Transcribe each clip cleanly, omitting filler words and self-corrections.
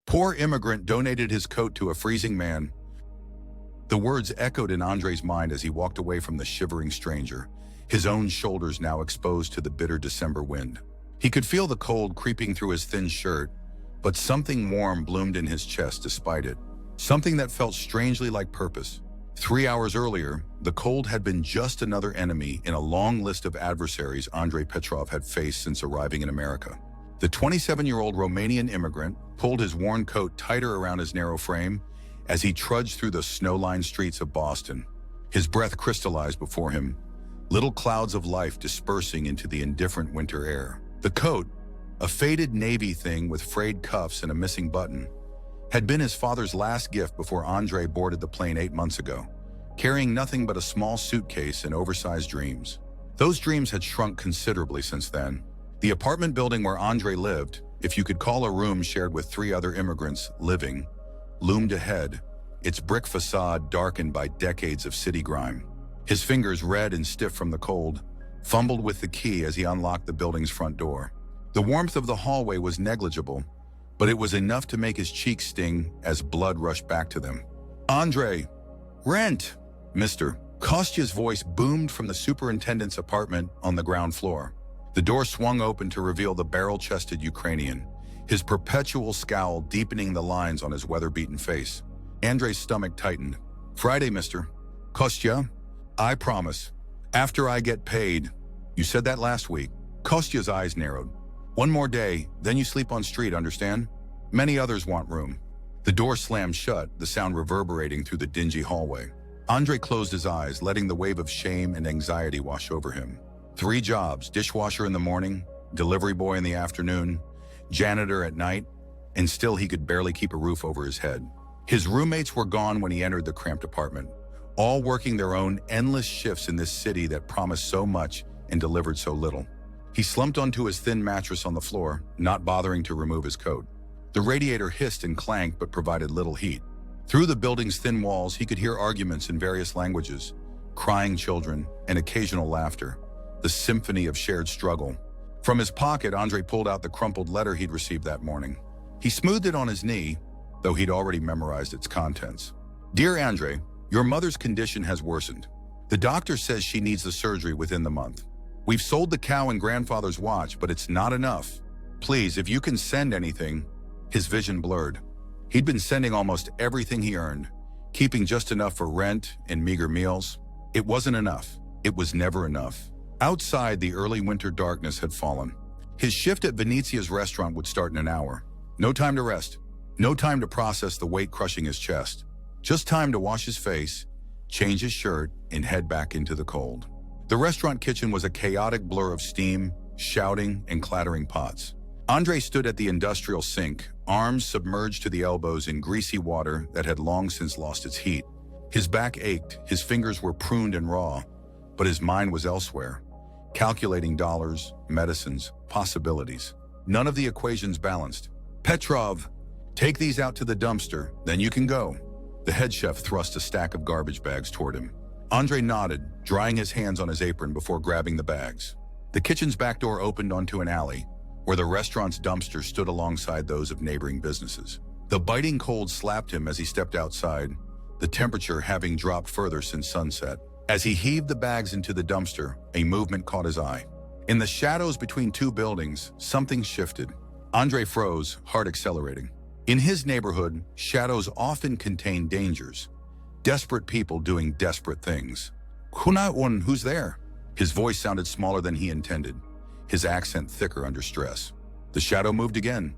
Poor immigrant donated his coat to a freezing man. The words echoed in Andre's mind as he walked away from the shivering stranger, his own shoulders now exposed to the bitter December wind. He could feel the cold creeping through his thin shirt, but something warm bloomed in his chest despite it. Something that felt strangely like purpose. 3 hours earlier, the cold had been just another enemy in a long list of adversaries Andrei Petrov had faced since arriving in America. The 27-year-old Romanian immigrant pulled his worn coat tighter around his narrow frame as he trudged through the snow-lined streets of Boston. His breath crystallized before him, little clouds of life dispersing into the indifferent winter air. The coat, a faded navy thing with frayed cuffs and a missing button, had been his father's last gift before Andre boarded the plane 8 months ago, carrying nothing but a small suitcase and oversized dreams. Those dreams had shrunk considerably since then. The apartment building where Andre lived, if you could call a room shared with 3 other immigrants living, loomed ahead, its brick facade darkened by decades of city grime. His fingers, red and stiff from the cold, fumbled with the key as he unlocked the building's front door. The warmth of the hallway was negligible, but it was enough to make his cheeks sting as blood rushed back to them. "Andre, rent, Mr." Kostya's voice boomed from the superintendent's apartment on the ground floor. The door swung open to reveal the barrel-chested Ukrainian, his perpetual scowl deepening the lines on his weather-beaten face. Andre's stomach tightened. "Friday, Mr. Kostya, I promise. After I get paid." "You said that last week." Kostya's eyes narrowed. "One more day, then you sleep on street, understand? Many others want room." The door slammed shut, the sound reverberating through the dingy hallway. Andre closed his eyes, letting the wave of shame and anxiety wash over him. 3 jobs, dishwasher in the morning, delivery boy in the afternoon, janitor at night, and still he could barely keep a roof over his head. His roommates were gone when he entered the cramped apartment, all working their own endless shifts in this city that promised so much and delivered so little. He slumped onto his thin mattress on the floor, not bothering to remove his coat. The radiator hissed and clanked but provided little heat. Through the building's thin walls, he could hear arguments in various languages, crying children, and occasional laughter, the symphony of shared struggle. From his pocket, Andre pulled out the crumpled letter he'd received that morning. He smoothed it on his knee, though he'd already memorized its contents. "Dear Andre, your mother's condition has worsened. The doctor says she needs the surgery within the month. We've sold the cow and grandfather's watch, but it's not enough. Please, if you can send anything." His vision blurred. He'd been sending almost everything he earned, keeping just enough for rent and meager meals. It wasn't enough. It was never enough. Outside, the early winter darkness had fallen. His shift at Venezia's restaurant would start in an hour. No time to rest. No time to process the weight crushing his chest. Just time to wash his face, change his shirt, and head back into the cold. The restaurant kitchen was a chaotic blur of steam, shouting, and clattering pots. Andre stood at the industrial sink, arms submerged to the elbows in greasy water that had long since lost its heat. His back ached, his fingers were pruned and raw, but his mind was elsewhere, calculating dollars, medicines, possibilities. None of the equations balanced. "Petrov, take these out to the dumpster, then you can go." The head chef thrust a stack of garbage bags toward him. Andre nodded, drying his hands on his apron before grabbing the bags. The kitchen's back door opened onto an alley, where the restaurant's dumpster stood alongside those of neighboring businesses. The biting cold slapped him as he stepped outside, the temperature having dropped further since sunset. As he heaved the bags into the dumpster, a movement caught his eye. In the shadows between 2 buildings, something shifted. Andre froze, heart accelerating. In his neighborhood, shadows often contain dangers. Desperate people doing desperate things. "Who's there?" His voice sounded smaller than he intended, his accent thicker under stress. The shadow moved again,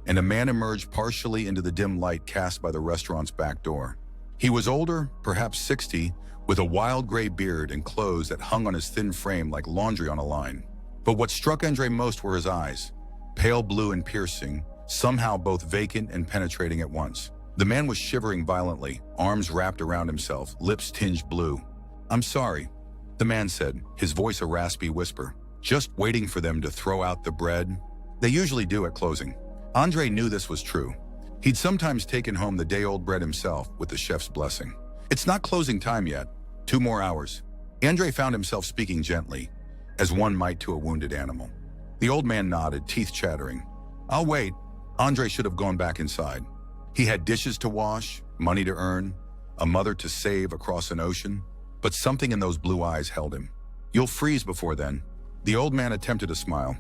and a man emerged partially into the dim light cast by the restaurant's back door. He was older, perhaps 60, with a wild gray beard and clothes that hung on his thin frame like laundry on a line. But what struck Andre most were his eyes, pale blue and piercing, somehow both vacant and penetrating at once. The man was shivering violently, arms wrapped around himself, lips tinged blue. "I'm sorry," the man said, his voice a raspy whisper. "Just waiting for them to throw out the bread." They usually do at closing. Andre knew this was true. He'd sometimes taken home the day-old bread himself with the chef's blessing. "It's not closing time yet. 2 more hours." Andre found himself speaking gently, as one might to a wounded animal. The old man nodded, teeth chattering. "I'll wait." Andre should have gone back inside. He had dishes to wash, money to earn, a mother to save across an ocean, but something in those blue eyes held him. "You'll freeze before then." The old man attempted a smile.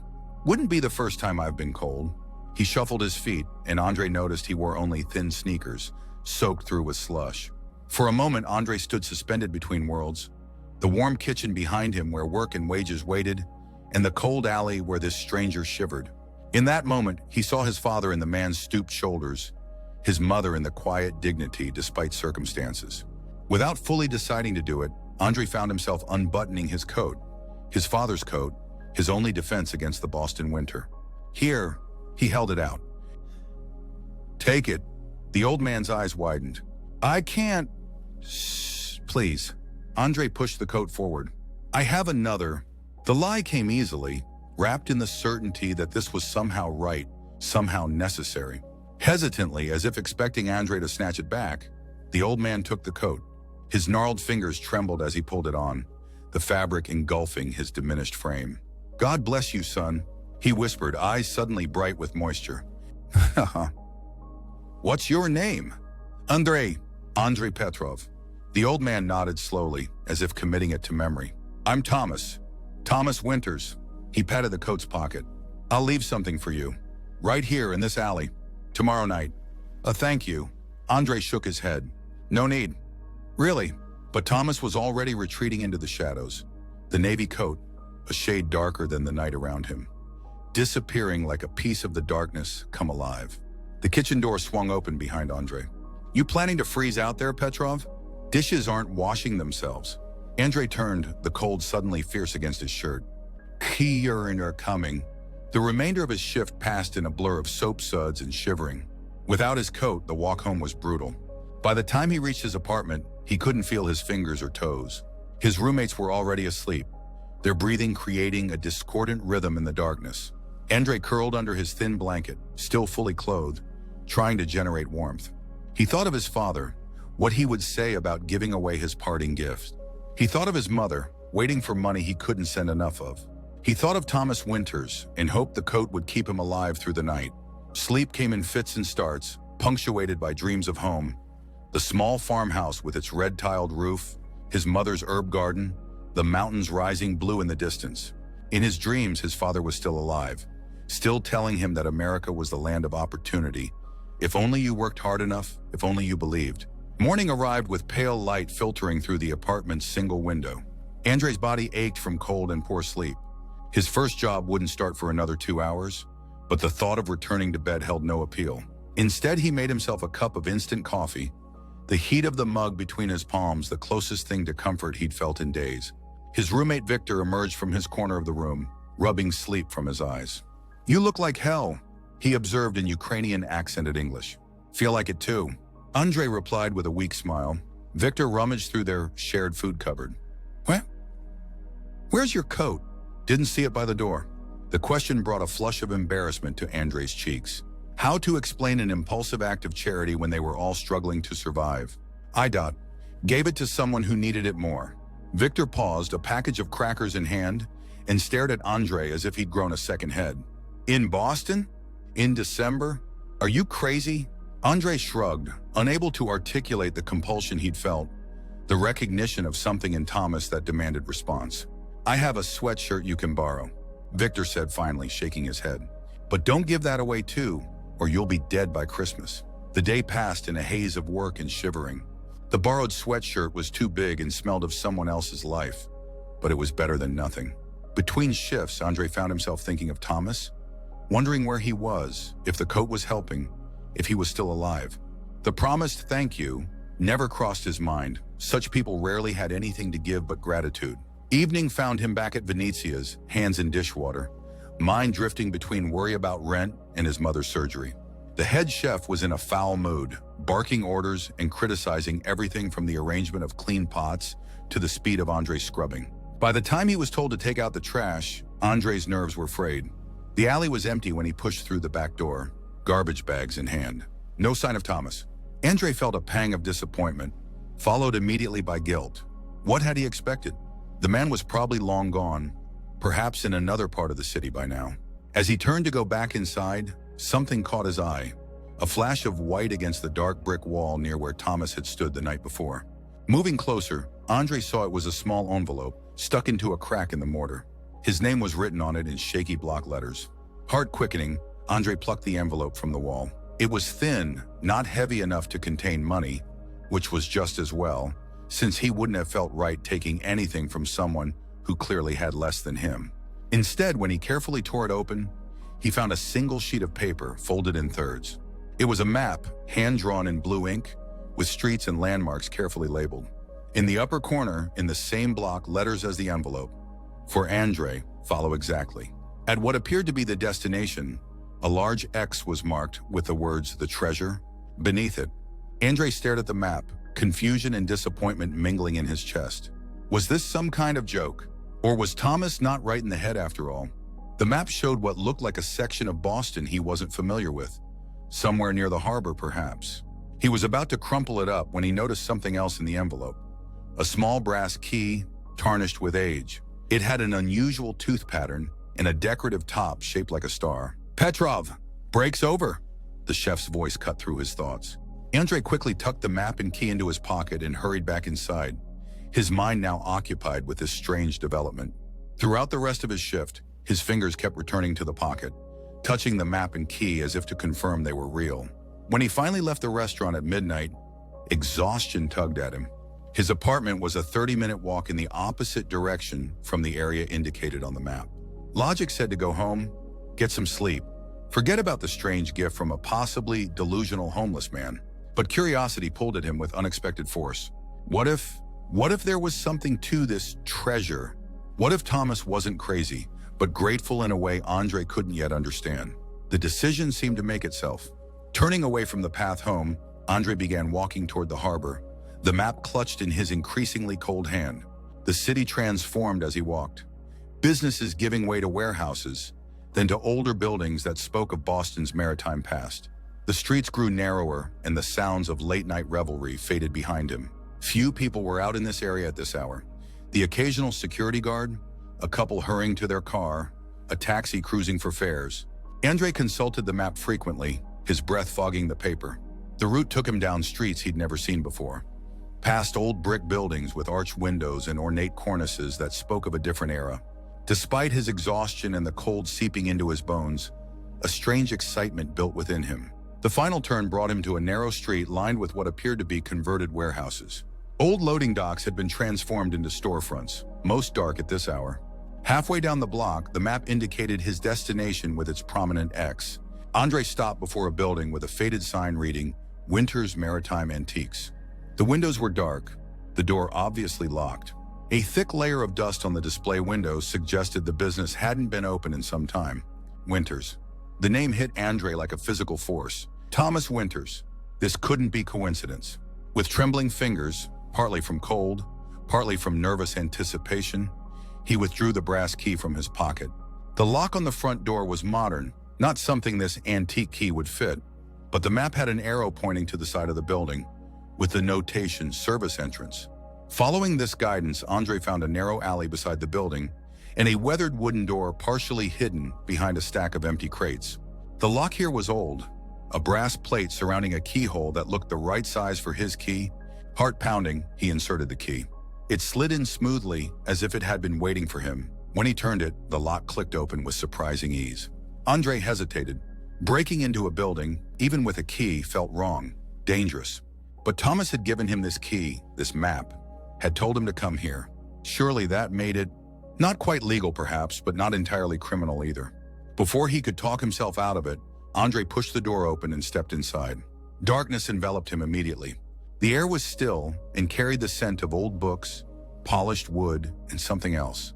"Wouldn't be the first time I've been cold." He shuffled his feet, and Andre noticed he wore only thin sneakers, soaked through with slush. For a moment, Andre stood suspended between worlds. The warm kitchen behind him where work and wages waited, and the cold alley where this stranger shivered. In that moment, he saw his father in the man's stooped shoulders, his mother in the quiet dignity despite circumstances. Without fully deciding to do it, Andre found himself unbuttoning his coat, his father's coat, his only defense against the Boston winter. Here, he held it out. "Take it." The old man's eyes widened. "I can't." "Shh, please." Andre pushed the coat forward. "I have another." The lie came easily, wrapped in the certainty that this was somehow right, somehow necessary. Hesitantly, as if expecting Andre to snatch it back, the old man took the coat. His gnarled fingers trembled as he pulled it on, the fabric engulfing his diminished frame. "God bless you, son," he whispered, eyes suddenly bright with moisture. "What's your name?" Andre Petrov." The old man nodded slowly, as if committing it to memory. "I'm Thomas Winters." He patted the coat's pocket. "I'll leave something for you. Right here in this alley. Tomorrow night." "A thank you." Andre shook his head. "No need." "Really?" But Thomas was already retreating into the shadows, the navy coat, a shade darker than the night around him, disappearing like a piece of the darkness come alive. The kitchen door swung open behind Andre. "You planning to freeze out there, Petrov? Dishes aren't washing themselves." Andre turned, the cold suddenly fierce against his shirt. "You're coming." The remainder of his shift passed in a blur of soap suds and shivering. Without his coat, the walk home was brutal. By the time he reached his apartment, he couldn't feel his fingers or toes. His roommates were already asleep, their breathing creating a discordant rhythm in the darkness. Andre curled under his thin blanket, still fully clothed, trying to generate warmth. He thought of his father, what he would say about giving away his parting gift. He thought of his mother, waiting for money he couldn't send enough of. He thought of Thomas Winters and hoped the coat would keep him alive through the night. Sleep came in fits and starts, punctuated by dreams of home. The small farmhouse with its red-tiled roof, his mother's herb garden, the mountains rising blue in the distance. In his dreams, his father was still alive, still telling him that America was the land of opportunity. If only you worked hard enough, if only you believed. Morning arrived with pale light filtering through the apartment's single window. Andre's body ached from cold and poor sleep. His first job wouldn't start for another 2 hours, but the thought of returning to bed held no appeal. Instead, he made himself a cup of instant coffee, the heat of the mug between his palms the closest thing to comfort he'd felt in days. His roommate Victor emerged from his corner of the room, rubbing sleep from his eyes. "You look like hell," he observed in Ukrainian accented English. "Feel like it too." Andre replied with a weak smile. Victor rummaged through their shared food cupboard. "What? Where's your coat?" "Didn't see it by the door." The question brought a flush of embarrassment to Andre's cheeks. How to explain an impulsive act of charity when they were all struggling to survive? Gave it to someone who needed it more." Victor paused, a package of crackers in hand, and stared at Andre as if he'd grown a second head. "In Boston? In December? Are you crazy?" Andre shrugged, unable to articulate the compulsion he'd felt, the recognition of something in Thomas that demanded response. "I have a sweatshirt you can borrow," Victor said finally, shaking his head. "But don't give that away too, or you'll be dead by Christmas." The day passed in a haze of work and shivering. The borrowed sweatshirt was too big and smelled of someone else's life, but it was better than nothing. Between shifts, Andre found himself thinking of Thomas, wondering where he was, if the coat was helping, if he was still alive. The promised thank you never crossed his mind. Such people rarely had anything to give but gratitude. Evening found him back at Venezia's, hands in dishwater, mind drifting between worry about rent and his mother's surgery. The head chef was in a foul mood, barking orders and criticizing everything from the arrangement of clean pots to the speed of Andre's scrubbing. By the time he was told to take out the trash, Andre's nerves were frayed. The alley was empty when he pushed through the back door, garbage bags in hand. No sign of Thomas. Andre felt a pang of disappointment, followed immediately by guilt. What had he expected? The man was probably long gone, perhaps in another part of the city by now. As he turned to go back inside, something caught his eye. a flash of white against the dark brick wall near where Thomas had stood the night before. Moving closer, Andre saw it was a small envelope stuck into a crack in the mortar. His name was written on it in shaky block letters. Heart quickening, Andre plucked the envelope from the wall. It was thin, not heavy enough to contain money, which was just as well, since he wouldn't have felt right taking anything from someone who clearly had less than him. Instead, when he carefully tore it open, he found a single sheet of paper folded in thirds. It was a map, hand-drawn in blue ink, with streets and landmarks carefully labeled. In the upper corner, in the same block letters as the envelope, for Andre, follow exactly. At what appeared to be the destination, a large X was marked with the words, "The Treasure." Beneath it, Andre stared at the map, confusion and disappointment mingling in his chest. Was this some kind of joke? Or was Thomas not right in the head after all? The map showed what looked like a section of Boston he wasn't familiar with. Somewhere near the harbor, perhaps. He was about to crumple it up when he noticed something else in the envelope. A small brass key, tarnished with age. It had an unusual tooth pattern and a decorative top shaped like a star. "Petrov, break's over," the chef's voice cut through his thoughts. Andre quickly tucked the map and key into his pocket and hurried back inside, his mind now occupied with this strange development. Throughout the rest of his shift, his fingers kept returning to the pocket, touching the map and key as if to confirm they were real. When he finally left the restaurant at midnight, exhaustion tugged at him. His apartment was a 30-minute walk in the opposite direction from the area indicated on the map. Logic said to go home, get some sleep, forget about the strange gift from a possibly delusional homeless man. But curiosity pulled at him with unexpected force. What if there was something to this treasure? What if Thomas wasn't crazy, but grateful in a way Andre couldn't yet understand? The decision seemed to make itself. Turning away from the path home, Andre began walking toward the harbor, the map clutched in his increasingly cold hand. The city transformed as he walked. Businesses giving way to warehouses, then to older buildings that spoke of Boston's maritime past. The streets grew narrower, and the sounds of late-night revelry faded behind him. Few people were out in this area at this hour. The occasional security guard, a couple hurrying to their car, a taxi cruising for fares. Andre consulted the map frequently, his breath fogging the paper. The route took him down streets he'd never seen before, past old brick buildings with arched windows and ornate cornices that spoke of a different era. Despite his exhaustion and the cold seeping into his bones, a strange excitement built within him. The final turn brought him to a narrow street lined with what appeared to be converted warehouses. Old loading docks had been transformed into storefronts, most dark at this hour. Halfway down the block, the map indicated his destination with its prominent X. Andre stopped before a building with a faded sign reading, "Winter's Maritime Antiques." The windows were dark, the door obviously locked. A thick layer of dust on the display windows suggested the business hadn't been open in some time. Winters. The name hit Andre like a physical force. Thomas Winters. This couldn't be coincidence. With trembling fingers, partly from cold, partly from nervous anticipation, he withdrew the brass key from his pocket. The lock on the front door was modern, not something this antique key would fit, but the map had an arrow pointing to the side of the building, with the notation "Service Entrance." Following this guidance, Andre found a narrow alley beside the building and a weathered wooden door partially hidden behind a stack of empty crates. The lock here was old, a brass plate surrounding a keyhole that looked the right size for his key. Heart pounding, he inserted the key. It slid in smoothly as if it had been waiting for him. When he turned it, the lock clicked open with surprising ease. Andre hesitated. Breaking into a building, even with a key, felt wrong, dangerous. But Thomas had given him this key, this map, had told him to come here. Surely that made it not quite legal perhaps, but not entirely criminal either. Before he could talk himself out of it, Andre pushed the door open and stepped inside. Darkness enveloped him immediately. The air was still and carried the scent of old books, polished wood, and something else.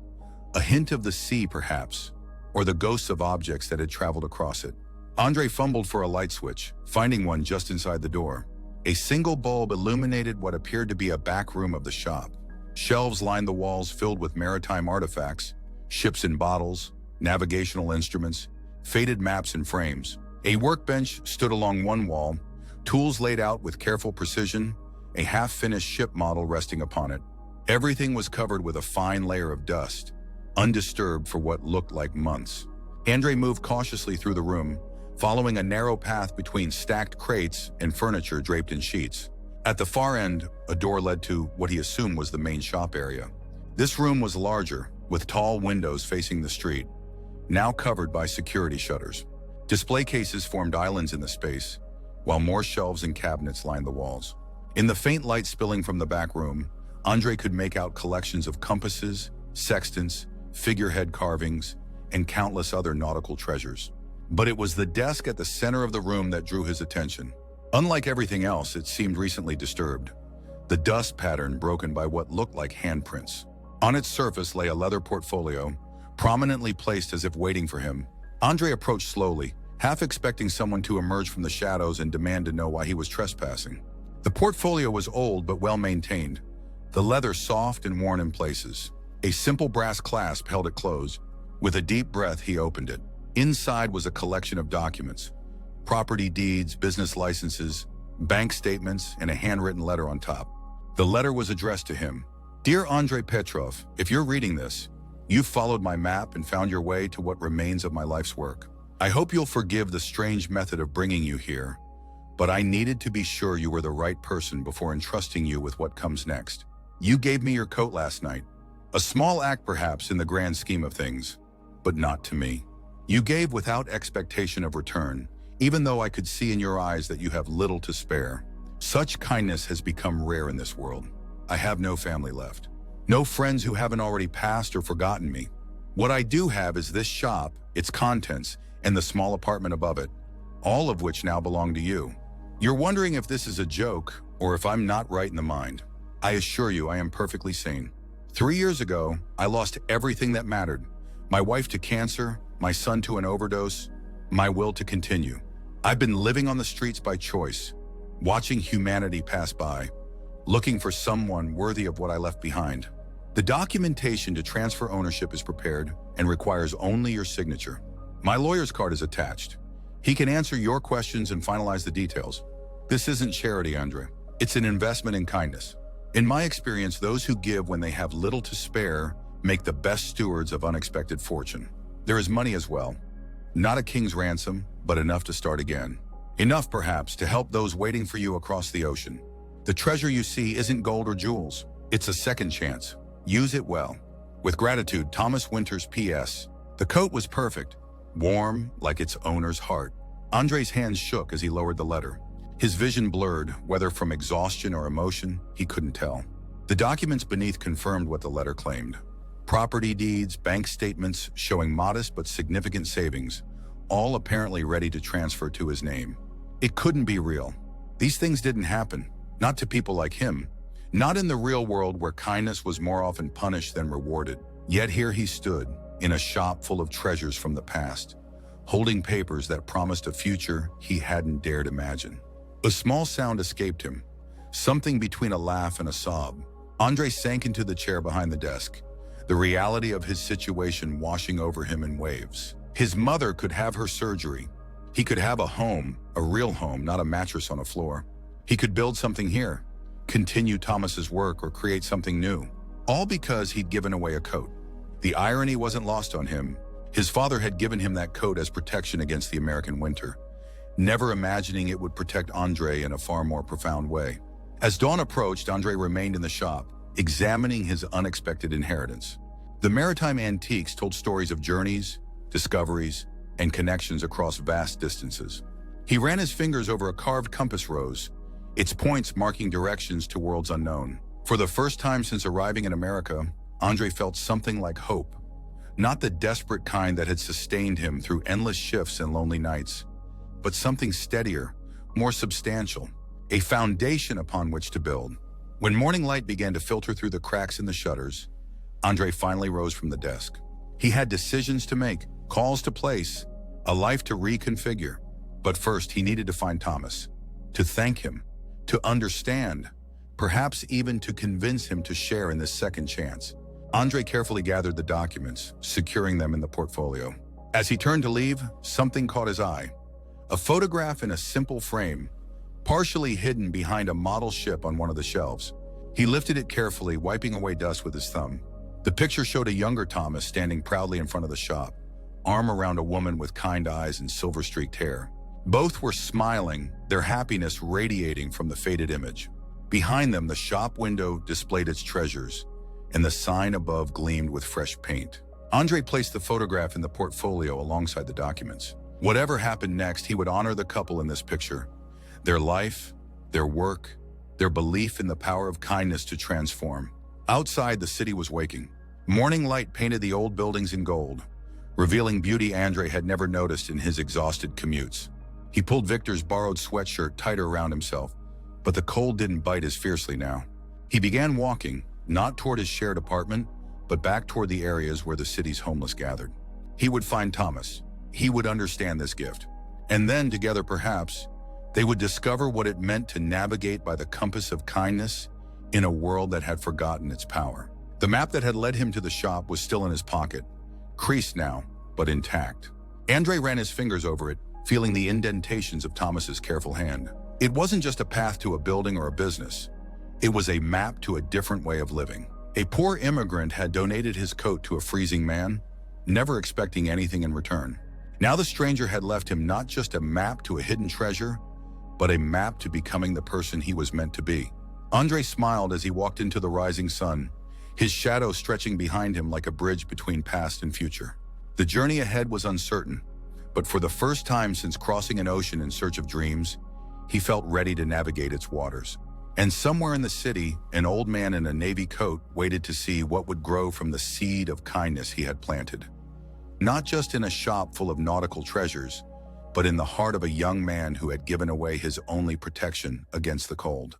A hint of the sea perhaps, or the ghosts of objects that had traveled across it. Andre fumbled for a light switch, finding one just inside the door. A single bulb illuminated what appeared to be a back room of the shop. Shelves lined the walls filled with maritime artifacts, ships in bottles, navigational instruments, faded maps and frames. A workbench stood along one wall, tools laid out with careful precision, a half-finished ship model resting upon it. Everything was covered with a fine layer of dust, undisturbed for what looked like months. Andre moved cautiously through the room, following a narrow path between stacked crates and furniture draped in sheets. At the far end, a door led to what he assumed was the main shop area. This room was larger, with tall windows facing the street, now covered by security shutters. Display cases formed islands in the space, while more shelves and cabinets lined the walls. In the faint light spilling from the back room, Andre could make out collections of compasses, sextants, figurehead carvings, and countless other nautical treasures. But it was the desk at the center of the room that drew his attention. Unlike everything else, it seemed recently disturbed, the dust pattern broken by what looked like handprints. On its surface lay a leather portfolio, prominently placed as if waiting for him. Andre approached slowly, half expecting someone to emerge from the shadows and demand to know why he was trespassing. The portfolio was old but well-maintained, the leather soft and worn in places. A simple brass clasp held it closed. With a deep breath, he opened it. Inside was a collection of documents, property deeds, business licenses, bank statements, and a handwritten letter on top. The letter was addressed to him. Dear Andrei Petrov, if you're reading this, you've followed my map and found your way to what remains of my life's work. I hope you'll forgive the strange method of bringing you here, but I needed to be sure you were the right person before entrusting you with what comes next. You gave me your coat last night. A small act perhaps in the grand scheme of things, but not to me. You gave without expectation of return, even though I could see in your eyes that you have little to spare. Such kindness has become rare in this world. I have no family left. No friends who haven't already passed or forgotten me. What I do have is this shop, its contents, and the small apartment above it, all of which now belong to you. You're wondering if this is a joke or if I'm not right in the mind. I assure you I am perfectly sane. 3 years ago, I lost everything that mattered. My wife to cancer, my son to an overdose, my will to continue. I've been living on the streets by choice, watching humanity pass by, looking for someone worthy of what I left behind. The documentation to transfer ownership is prepared and requires only your signature. My lawyer's card is attached. He can answer your questions and finalize the details. This isn't charity, Andre. It's an investment in kindness. In my experience, those who give when they have little to spare make the best stewards of unexpected fortune. There is money as well. Not a king's ransom, but enough to start again. Enough, perhaps, to help those waiting for you across the ocean. The treasure you see isn't gold or jewels. It's a second chance. Use it well. With gratitude, Thomas Winters, P.S. The coat was perfect, warm like its owner's heart. Andre's hands shook as he lowered the letter. His vision blurred, whether from exhaustion or emotion, he couldn't tell. The documents beneath confirmed what the letter claimed. Property deeds, bank statements showing modest but significant savings, all apparently ready to transfer to his name. It couldn't be real. These things didn't happen, not to people like him, not in the real world where kindness was more often punished than rewarded. Yet here he stood, in a shop full of treasures from the past, holding papers that promised a future he hadn't dared imagine. A small sound escaped him, something between a laugh and a sob. Andre sank into the chair behind the desk, the reality of his situation washing over him in waves. His mother could have her surgery. He could have a home, a real home, not a mattress on a floor. He could build something here, continue Thomas's work, or create something new, all because he'd given away a coat. The irony wasn't lost on him. His father had given him that coat as protection against the American winter, never imagining it would protect Andre in a far more profound way. As dawn approached, Andre remained in the shop, examining his unexpected inheritance. The maritime antiques told stories of journeys, discoveries, and connections across vast distances. He ran his fingers over a carved compass rose, its points marking directions to worlds unknown. For the first time since arriving in America, Andre felt something like hope, not the desperate kind that had sustained him through endless shifts and lonely nights, but something steadier, more substantial, a foundation upon which to build. When morning light began to filter through the cracks in the shutters, Andre finally rose from the desk. He had decisions to make, calls to place, a life to reconfigure. But first, he needed to find Thomas, to thank him, to understand, perhaps even to convince him to share in this second chance. Andre carefully gathered the documents, securing them in the portfolio. As he turned to leave, something caught his eye. A photograph in a simple frame, partially hidden behind a model ship on one of the shelves. He lifted it carefully, wiping away dust with his thumb. The picture showed a younger Thomas standing proudly in front of the shop, arm around a woman with kind eyes and silver-streaked hair. Both were smiling, their happiness radiating from the faded image. Behind them, the shop window displayed its treasures, and the sign above gleamed with fresh paint. Andre placed the photograph in the portfolio alongside the documents. Whatever happened next, he would honor the couple in this picture. Their life, their work, their belief in the power of kindness to transform. Outside, the city was waking. Morning light painted the old buildings in gold, revealing beauty Andre had never noticed in his exhausted commutes. He pulled Victor's borrowed sweatshirt tighter around himself, but the cold didn't bite as fiercely now. He began walking, not toward his shared apartment, but back toward the areas where the city's homeless gathered. He would find Thomas. He would understand this gift. And then, together perhaps, they would discover what it meant to navigate by the compass of kindness in a world that had forgotten its power. The map that had led him to the shop was still in his pocket, creased now, but intact. Andre ran his fingers over it, feeling the indentations of Thomas's careful hand. It wasn't just a path to a building or a business. It was a map to a different way of living. A poor immigrant had donated his coat to a freezing man, never expecting anything in return. Now the stranger had left him not just a map to a hidden treasure, but a map to becoming the person he was meant to be. Andre smiled as he walked into the rising sun, his shadow stretching behind him like a bridge between past and future. The journey ahead was uncertain, but for the first time since crossing an ocean in search of dreams, he felt ready to navigate its waters. And somewhere in the city, an old man in a navy coat waited to see what would grow from the seed of kindness he had planted. Not just in a shop full of nautical treasures, but in the heart of a young man who had given away his only protection against the cold.